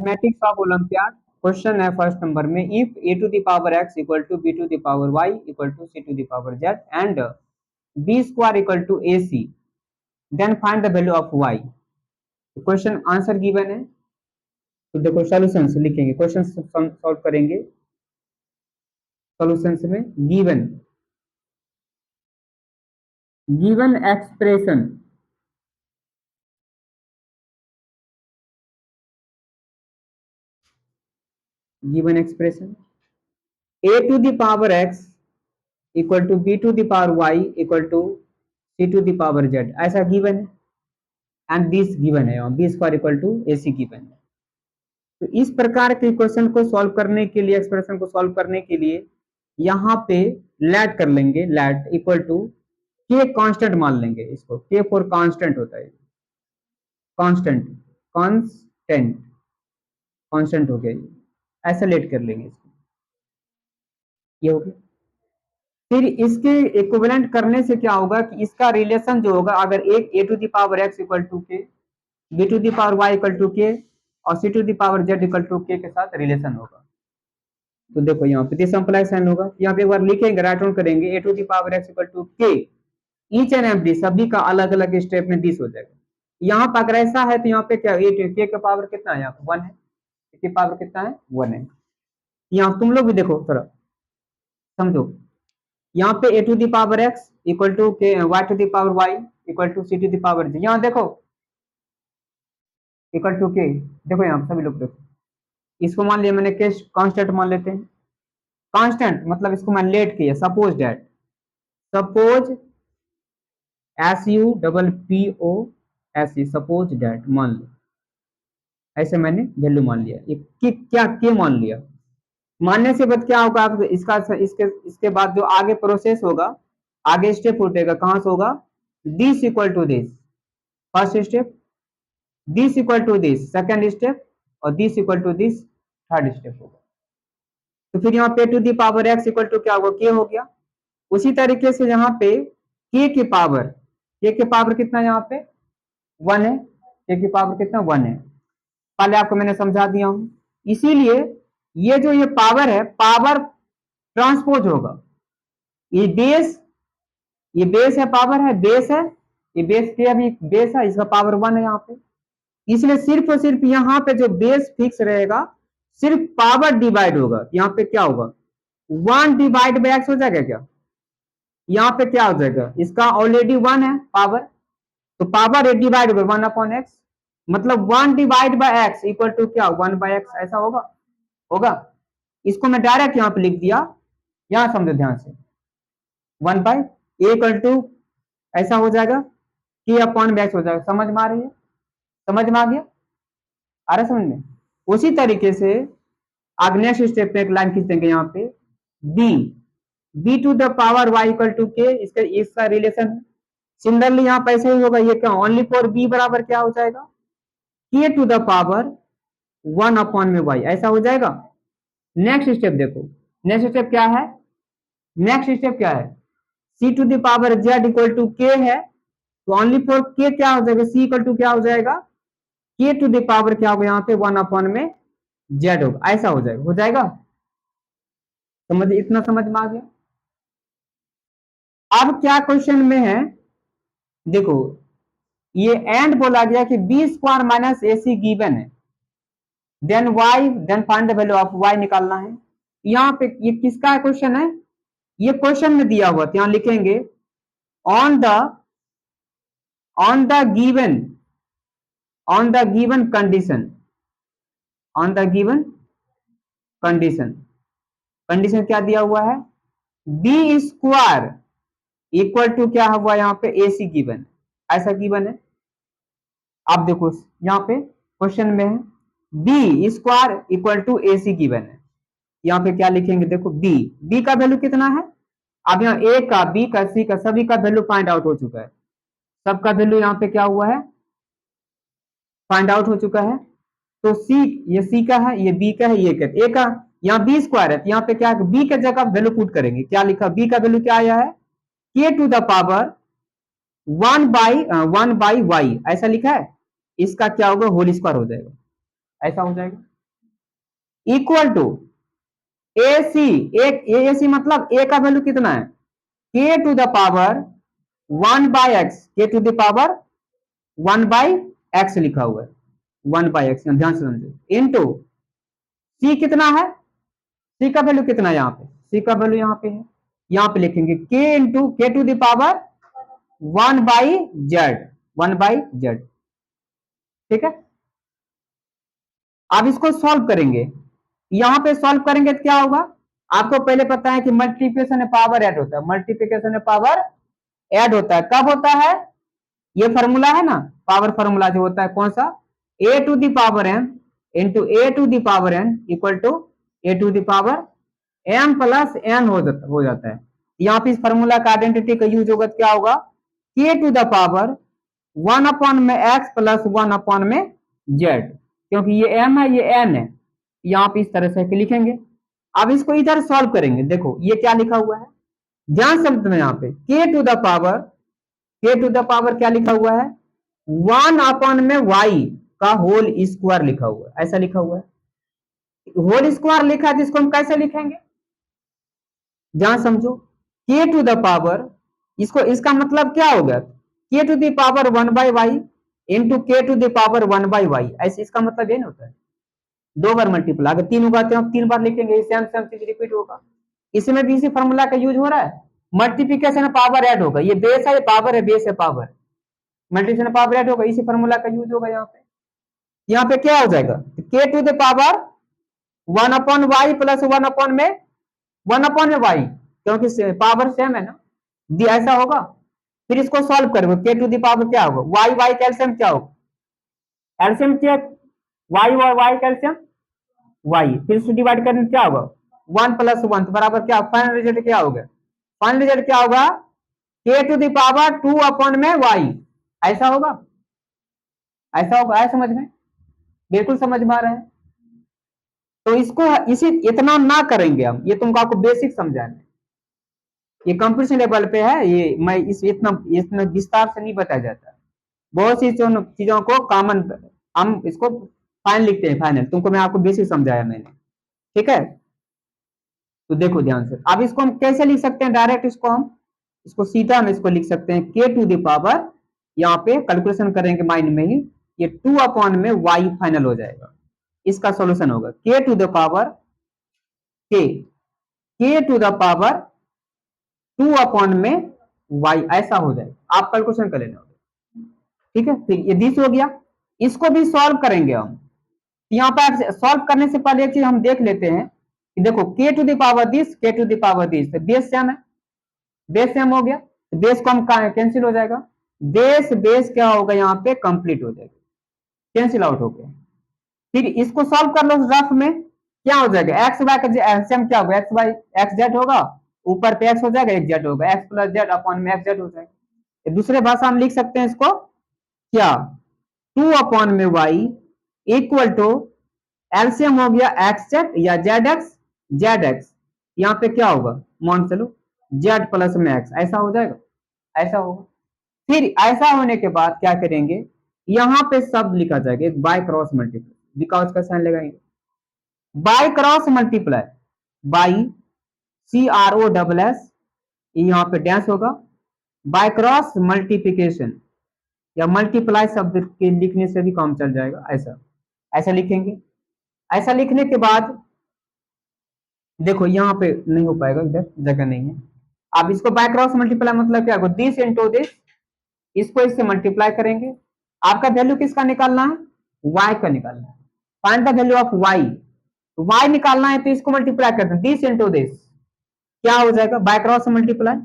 Mathematics of olympiad question है first number में, if a to the power x equal to b to the power y equal to c to the power z and b square equal to ac, then find the value of y। Question answer given है, तो देखो solutions लिखेंगे, क्वेश्चन solve करेंगे। Solutions में given given expression given expression a to the power x equal to b to the power y equal to c to the power z, ऐसा given है। And this given है, b square equal to ac given है। तो इस प्रकार के question को solve करने के लिए, एक्सप्रेशन को सॉल्व करने के लिए यहाँ पे लेट कर लेंगे, लेट इक्वल टू के कांस्टेंट मान लेंगे इसको, के फॉर कांस्टेंट होता है, कांस्टेंट कांस्टेंट कांस्टेंट हो गया ये, ऐसा लेट कर लेंगे इसको, ये हो गया। फिर इसके इक्विवेलेंट करने से क्या होगा कि इसका रिलेशन जो होगा, अगर एक a to the power x equal to K, b to the power y equal to K और c to the power z equal to के साथ रिलेशन होगा। तो देखो यहाँ पे दिस इंप्लाइज साइन होगा, यहाँ पे एक बार लिखेंगे, राइट डाउन करेंगे, a to the power x equal to K, each and every सभी का अलग अलग स्टेप में दिस हो जाएगा। यहाँ पर अगर ऐसा है तो यहाँ पे क्या के का पावर कितना है, यहाँ पे 1 है, के पावर कितना है 1 है। यहाँ तुम लोग भी देखो थोड़ा समझो, यहाँ पे a to the power x equal to K, y to the power y equal to c to the power z, यहाँ देखो इक्वल टू के, देखो यहाँ सभी लोग देखो, इसको मान लिया मैंने कैश कांस्टेंट मान लेते हैं। कांस्टेंट मतलब इसको मैंने लेट किया, suppose that, suppose SUPPO suppose that मान लो, ऐसे मैंने वैल्यू मान लिया, ये क्या के मान लिया। मानने से बाद क्या होगा, आप इसका इसके बाद जो आगे प्रोसेस होगा, आगे स्टेप उठेगा, कहां से होगा, this equal to this first step, this equal to this second step और this equal to this third step होगा। तो फिर यहाँ पे to the power x equal to क्या होगा, के हो गया। उसी तरीके से यहाँ पे के पावर कितना है, यहाँ पे 1 है, के की पावर कितना 1 है, पहले आपको मैंने समझा दिया हूं। इसीलिए ये जो ये पावर है, पावर ट्रांसपोज होगा, ये बेस है, पावर है, बेस है, ये बेस के अभी बेस है, इसका पावर 1 है यहाँ पे। इसलिए सिर्फ और सिर्फ यहाँ पे जो बेस फिक्स रहेगा, सिर्फ पावर डिवाइड होगा, यहाँ पे क्या होगा 1 डिवाइड बाय एक्स हो जाएगा क्या, यहाँ पे क्या हो जाएगा, इसका ऑलरेडी 1 है पावर, तो power divide by 1 upon x, मतलब 1 divide by x equal to क्या 1 बाय एक्स, ऐसा होगा। इसको मैं डायरेक्ट यहाँ पे लिख दिया, यहाँ समझो ध्यान से, 1 बाय ए इक्वल टू ऐसा हो जाएगा, के अपॉन एक्स हो जाएगा। समझ में आ रही है, समझ में आ गया, आ रहा समझ में। उसी तरीके से आगे नेक्स्ट स्टेप पे एक लाइन खींच देंगे यहाँ पे, B to the power Y equal to K, इसका रिलेशन सिमिलरली यहाँ पे ऐसे ही होगा, ये क्या ओनली फॉर बी बराबर क्या हो जाएगा, k to the power 1 upon में वाई, ऐसा हो जाएगा। नेक्स्ट स्टेप देखो, नेक्स्ट स्टेप क्या है, c to the power z equal to k है, तो ओनली फॉर के क्या हो जाएगा, सी इक्वल टू क्या हो जाएगा, के टू द पावर क्या होगा यहाँ पे 1 अपॉन में जेड होगा, ऐसा हो जाएगा। समझ, इतना समझ में आ गया। अब क्या क्वेश्चन में है, देखो ये एंड बोला गया कि B square minus A C given है, then find the value of Y निकालना है। यहाँ पे ये किसका क्वेश्चन है, ये क्वेश्चन में दिया हुआ, यहाँ लिखेंगे on the given condition, condition क्या दिया हुआ है, बी स्क्वायर इक्वल टू क्या हुआ यहाँ पे ए सी गिवन, ऐसा गिवन है। आप देखो यहाँ पे क्वेश्चन में है B square equal to A C given है, यहाँ पे क्या लिखेंगे, देखो बी का वैल्यू कितना है, अब यहाँ ए का, बी का, सी का, सभी का वैल्यू फाइंड आउट हो चुका है, सबका वैल्यू यहाँ पे क्या हुआ है, फाइंड आउट हो चुका है। तो सी, ये सी का है, ये बी का है, ये ए का, यहाँ बी स्क्वायर है, तो यहाँ पे क्या बी के जगह वैल्यू पुट करेंगे, क्या लिखा, बी का वैल्यू क्या आया है, K to the power 1 by Y, ऐसा लिखा है, इसका क्या होगा होल स्क्वायर हो जाएगा, ऐसा हो जाएगा। इक्वल टू ए सी, एक ए सी मतलब ए का वैल्यू कितना है, K to the power 1/x, के टू द पावर 1/x लिखा हुआ है, 1/x, ध्यान से समझो, इनटू सी कितना है, सी का वैल्यू कितना है यहाँ पे, सी का वैल्यू यहाँ पे है, यहाँ पे लिखेंगे के into K to the power 1/z, 1/z, ठीक है। अब इसको सॉल्व करेंगे, यहां पे सॉल्व करेंगे तो क्या होगा, आपको पहले पता है कि मल्टीप्लिकेशन पावर ऐड होता है, मल्टीप्लिकेशन पावर ऐड होता है, कब होता है, ये फॉर्मूला है ना, पावर फॉर्मूला जो होता है कौन सा, a to the power m into a to the power n equal to a to the power m plus n हो जाता है। यहाँ पे इस फॉर्मूला का आइडेंटिटी का यूज होगा, क्या होगा, के टू द पावर 1 में एक्स प्लस 1 में जेड, क्योंकि ये एम है ये एन है, यहाँ पे इस तरह से लिखेंगे। अब इसको इधर सॉल्व करेंगे, देखो ये क्या लिखा हुआ है, ध्यान समझना, यहाँ पे के टू द पावर क्या लिखा हुआ है, 1 में वाई का होल स्क्वायर लिखा हुआ है, ऐसा लिखा हुआ है, होल स्क्वायर लिखा है, जिसको हम कैसे लिखेंगे, ध्यान समझो, के टू द पावर, इसको इसका मतलब क्या होगा, K to the power 1/y into K to the power 1/y, ऐसे इसका मतलब ये नहीं होता है, दो बार मल्टीप्लाई, अगर 3 उगाते हैं 3 बार लिखेंगे, सेम सेम चीज रिपीट होगा, इसमें भी इसी फॉर्मूला का यूज हो रहा है, मल्टीप्लिकेशन पावर ऐड होगा, ये बेस है, पावर है, बेस है पावर, मल्टीप्लिकेशन पावर ऐड होगा, इसी फॉर्मूला का यूज होगा यहाँ पे। यहाँ पे क्या हो जाएगा, k to the power 1/y plus 1 में वाई, क्योंकि पावर सेम है ना, ऐसा होगा। फिर इसको सॉल्व करोगे, के टू द पावर क्या होगा, वाई वाई कैल्शियम क्या होगा, एल्शियम चेक, वाई और वाई कैल्शियम वाई, फिर से डिवाइड करने क्या होगा, 1 + 1 तो बराबर क्या, फाइनल रिजल्ट क्या होगा, फाइनल रिजल्ट क्या होगा, के टू द पावर 2 में वाई, ऐसा होगा, ऐसा होगा, आया समझ में, बिल्कुल समझ में आ रहा है। तो इसको इसी इतना ना करेंगे हम, ये तुमको आपको बेसिक समझाना है, ये कंपटीशन लेवल पे है, ये मैं इस इतना विस्तार से नहीं बताया जाता, बहुत सी चीजों को कॉमन हम इसको फाइनल लिखते हैं, फाइनल तुमको मैं आपको बेसिक समझाया मैंने, ठीक है। तो देखो ध्यान से, अब इसको हम कैसे लिख सकते हैं, डायरेक्ट इसको सीधा हम इसको लिख सकते हैं, के टू द पावर, यहाँ पे कैलकुलेशन करेंगे माइंड में ही, ये 2 में वाई फाइनल हो जाएगा, इसका सॉल्यूशन होगा के टू द पावर के टू द पावर 2 में वाई, ऐसा हो जाएगा, आप कैलकुलेशन कर लेना, ठीक है। फिर ये 20 हो गया, इसको भी सॉल्व करेंगे हम, यहाँ पर सॉल्व करने से पहले एक चीज हम देख लेते हैं कि देखो K to the power this, K to the power this, base same है, बेस सेम हो गया, तो बेस को हम कैंसिल हो जाएगा, बेस बेस क्या होगा, यहाँ पे कंप्लीट हो जाएगा, कैंसिल आउट हो गया। फिर इसको सॉल्व कर लो रफ में, क्या हो जाएगा, एक्स वाई का एलसीएम क्या होगा, एक्स वाई एक्स जेड होगा, ऊपर पे एक्स हो जाएगा, एक जेड होगा, एक्स प्लस जेड अपॉन में एक्स जेड हो जाएगा। दूसरे भाषा हम लिख सकते हैं इसको क्या, 2 में वाई इक्वल टू एलसीएम हो गया एक्स जेड या जेड एक्स, यहाँ पे क्या होगा, मान चलो जेड प्लस में एक्स, ऐसा हो जाएगा, ऐसा होगा। फिर ऐसा होने के बाद क्या करेंगे, यहाँ पे सब लिखा जाएगा, एक बाय क्रॉस मल्टीप्लाई, बिकॉज का साइन लगाएंगे, by cross multiply, by CROSS, यहाँ पे डैश होगा, बाय क्रॉस मल्टीप्लिकेशन या मल्टीप्लाई शब्द के लिखने से भी काम चल जाएगा, ऐसा ऐसा लिखेंगे। ऐसा लिखने के बाद देखो यहाँ पे नहीं हो पाएगा, इधर जगह नहीं है, अब इसको बाय क्रॉस मल्टीप्लाई मतलब क्या होगा, दिस इंटू दिस, इसको इससे मल्टीप्लाई करेंगे, आपका वैल्यू किसका निकालना है, y का निकालना है, find the value of y, y निकालना है तो इसको मल्टीप्लाई करते हैं, दिस इंटू दिस, क्या हो जाएगा, बाय क्रॉस मल्टीप्लाई,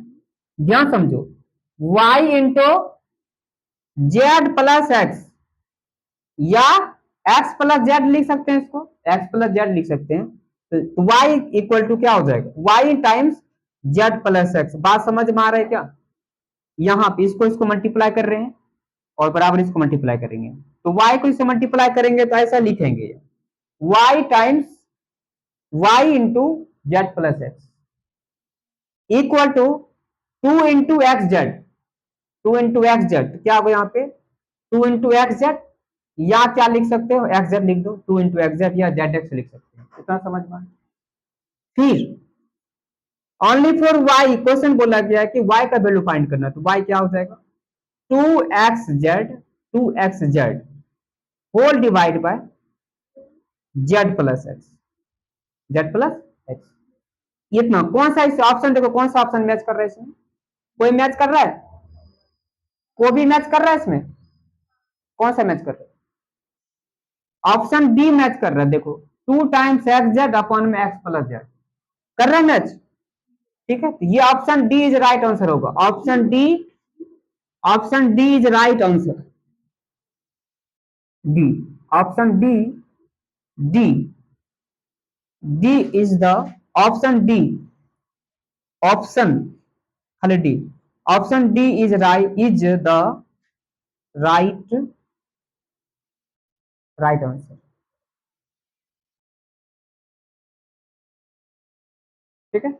ध्यान समझो, y into Z plus x या x प्लस जेड लिख सकते हैं, इसको x प्लस जेड लिख सकते हैं, तो y इक्वल टू क्या हो जाएगा, y times Z plus x, बात समझ में आ रहा है क्या, यहाँ पे इसको मल्टीप्लाई कर रहे हैं और बराबर इसको मल्टीप्लाई करेंगे, तो y को इससे मल्टीप्लाई करेंगे तो ऐसा लिखेंगे, y times y into Z plus X equal to 2 into X Z, 2 into X Z क्या होगा, यहाँ पे 2 इंटू एक्स जेड, या क्या लिख सकते हो, एक्स जेड लिख दो, 2 इंटू एक्स जेड या जेड एक्स लिख सकते हो, इतना समझ में। फिर ओनली फॉर वाई क्वेश्चन बोला गया है कि वाई का वैल्यू फाइंड करना, तो वाई क्या हो जाएगा, 2xz whole divide by Z plus X, Z plus X. इतना कौन सा इस ऑप्शन, देखो कौन सा ऑप्शन मैच कर रहा है इसमें, कोई मैच कर रहा है, कोई भी मैच कर रहा है इसमें, कौन सा मैच कर रहा है, ऑप्शन बी मैच कर रहा है। देखो 2 टाइम्स एक्स जेड अपॉन में एक्स प्लस जेड कर रहा है मैच, ठीक है। तो ये option D is right answer होगा, option D, option D is right answer, D, option D, D, D is the option D, option खाली D, option D is right, is the right, right answer, ठीक है।